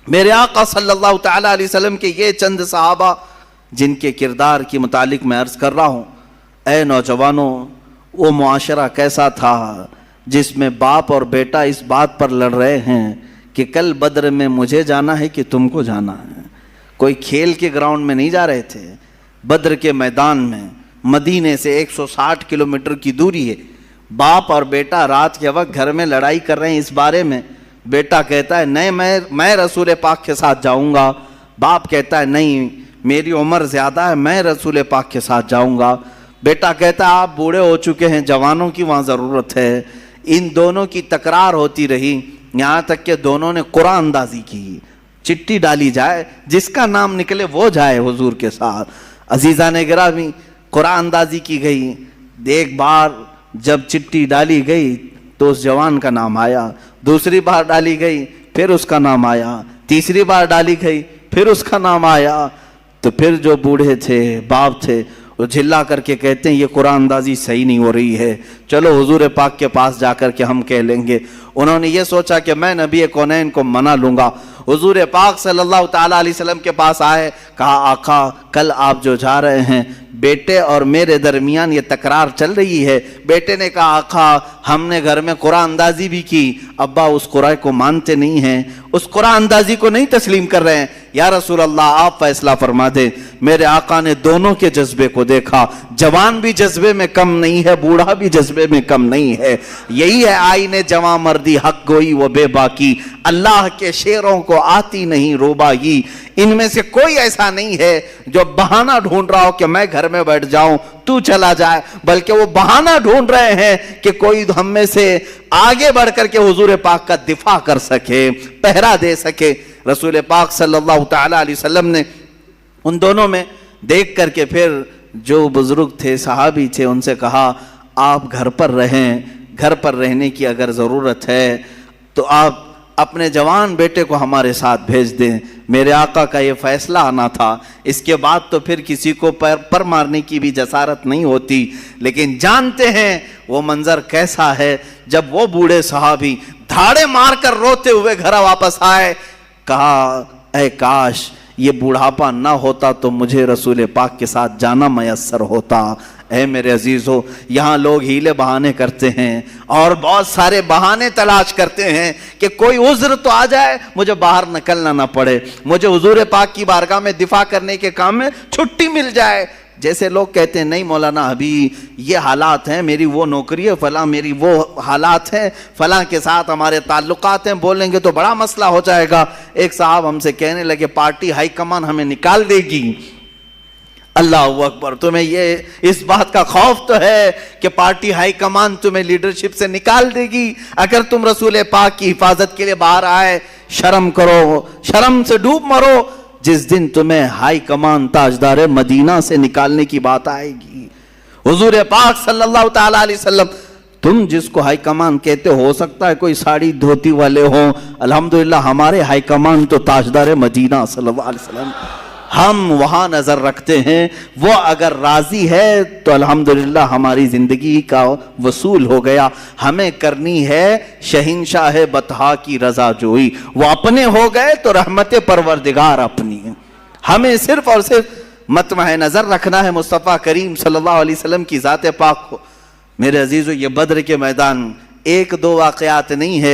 میرے آقا صلی اللہ تعالیٰ علیہ وسلم کے یہ چند صحابہ جن کے کردار کی متعلق میں عرض کر رہا ہوں۔ اے نوجوانوں، وہ معاشرہ کیسا تھا جس میں باپ اور بیٹا اس بات پر لڑ رہے ہیں کہ کل بدر میں مجھے جانا ہے کہ تم کو جانا ہے۔ کوئی کھیل کے گراؤنڈ میں نہیں جا رہے تھے، بدر کے میدان میں، مدینے سے 160 کلومیٹر کی دوری ہے۔ باپ اور بیٹا رات کے وقت گھر میں لڑائی کر رہے ہیں اس بارے میں۔ بیٹا کہتا ہے نہیں میں رسول پاک کے ساتھ جاؤں گا، باپ کہتا ہے نہیں میری عمر زیادہ ہے، میں رسول پاک کے ساتھ جاؤں گا۔ بیٹا کہتا ہے آپ بوڑھے ہو چکے ہیں، جوانوں کی وہاں ضرورت ہے۔ ان دونوں کی تکرار ہوتی رہی، یہاں تک کہ دونوں نے قرآن اندازی کی، چٹھی ڈالی جائے، جس کا نام نکلے وہ جائے حضور کے ساتھ۔ عزیزان گرامی، قرآن اندازی کی گئی۔ ایک بار جب چٹھی ڈالی گئی تو اس جوان کا نام آیا، دوسری بار ڈالی گئی پھر اس کا نام آیا، تیسری بار ڈالی گئی پھر اس کا نام آیا۔ تو پھر جو بوڑھے تھے، باپ تھے، وہ جھلا کر کے کہتے ہیں یہ قرآن اندازی صحیح نہیں ہو رہی ہے، چلو حضور پاک کے پاس جا کر کے ہم کہہ لیں گے۔ انہوں نے یہ سوچا کہ میں نبی کونین کو منا لوں گا۔ حضور پاک صلی اللہ تعالیٰ علیہ وسلم کے پاس آئے، کہا آقا کل آپ جو جا رہے ہیں بیٹے اور میرے درمیان یہ تکرار چل رہی ہے۔ بیٹے نے کہا آقا ہم نے گھر میں قرآن اندازی بھی کی، ابا اس قرآن کو مانتے نہیں ہیں، اس قرآن اندازی کو نہیں تسلیم کر رہے ہیں۔ یا رسول اللہ آپ فیصلہ فرما دیں۔ میرے آقا نے دونوں کے جذبے کو دیکھا، جوان بھی جذبے میں کم نہیں ہے، بوڑھا بھی جذبے میں کم نہیں ہے۔ یہی ہے آئین جواں مردی، حق گوئی وہ بے باکی، اللہ کے شیروں کو آتی نہیں روبائی۔ ان میں سے کوئی ایسا نہیں ہے جو بہانہ ڈھونڈ رہا ہو کہ میں گھر میں بیٹھ جاؤں تو چلا جائے، بلکہ وہ بہانہ ڈھونڈ رہے ہیں کہ کوئی ہم میں سے آگے بڑھ کر کے حضور پاک کا دفاع کر سکے، پہرا دے سکے۔ رسول پاک صلی اللہ تعالیٰ علیہ وسلم نے ان دونوں میں دیکھ کر کے پھر جو بزرگ تھے، صحابی تھے، ان سے کہا آپ گھر پر رہیں، گھر پر رہنے کی اگر ضرورت ہے تو آپ اپنے جوان بیٹے کو ہمارے ساتھ بھیج دیں۔ میرے آقا کا یہ فیصلہ آنا تھا، اس کے بعد تو پھر کسی کو پر مارنے کی بھی جسارت نہیں ہوتی۔ لیکن جانتے ہیں وہ منظر کیسا ہے جب وہ بوڑھے صحابی دھاڑے مار کر روتے ہوئے گھر واپس آئے۔ کہا اے کاش یہ بوڑھاپا نہ ہوتا تو مجھے رسول پاک کے ساتھ جانا میسر ہوتا۔ اے میرے عزیزو، یہاں لوگ ہیلے بہانے کرتے ہیں اور بہت سارے بہانے تلاش کرتے ہیں کہ کوئی عذر تو آ جائے، مجھے باہر نکلنا نہ پڑے، مجھے حضور پاک کی بارگاہ میں دفاع کرنے کے کام میں چھٹی مل جائے۔ جیسے لوگ کہتے ہیں نہیں مولانا ابھی یہ حالات ہیں، میری وہ نوکری ہے، فلاں میری وہ حالات ہیں، فلاں کے ساتھ ہمارے تعلقات ہیں، بولیں گے تو بڑا مسئلہ ہو جائے گا۔ ایک صاحب ہم سے کہنے لگے پارٹی ہائی کمان ہمیں نکال دے گی۔ اللہ اکبر، تمہیں یہ اس بات کا خوف تو ہے کہ پارٹی ہائی کمان تمہیں لیڈرشپ سے نکال دے گی؟ اگر تم رسول پاک کی حفاظت کے لیے باہر آئے، شرم کرو، شرم سے ڈوب مرو۔ جس دن تمہیں ہائی کمان تاجدار مدینہ سے نکالنے کی بات آئے گی، حضور پاک صلی اللہ تعالیٰ علیہ وسلم، تم جس کو ہائی کمان کہتے ہو سکتا ہے کوئی ساڑی دھوتی والے ہوں، الحمدللہ ہمارے ہائی کمان تو تاجدار مدینہ صلی اللہ علیہ وسلم، ہم وہاں نظر رکھتے ہیں۔ وہ اگر راضی ہے تو الحمدللہ ہماری زندگی کا وصول ہو گیا۔ ہمیں کرنی ہے شہنشاہ بطحا کی رضا جوئی، وہ اپنے ہو گئے تو رحمت پروردگار اپنی ہے۔ ہمیں صرف اور صرف مطمع نظر رکھنا ہے مصطفیٰ کریم صلی اللہ علیہ وسلم کی ذات پاک کو۔ میرے عزیزو، یہ بدر کے میدان ایک دو واقعات نہیں ہے،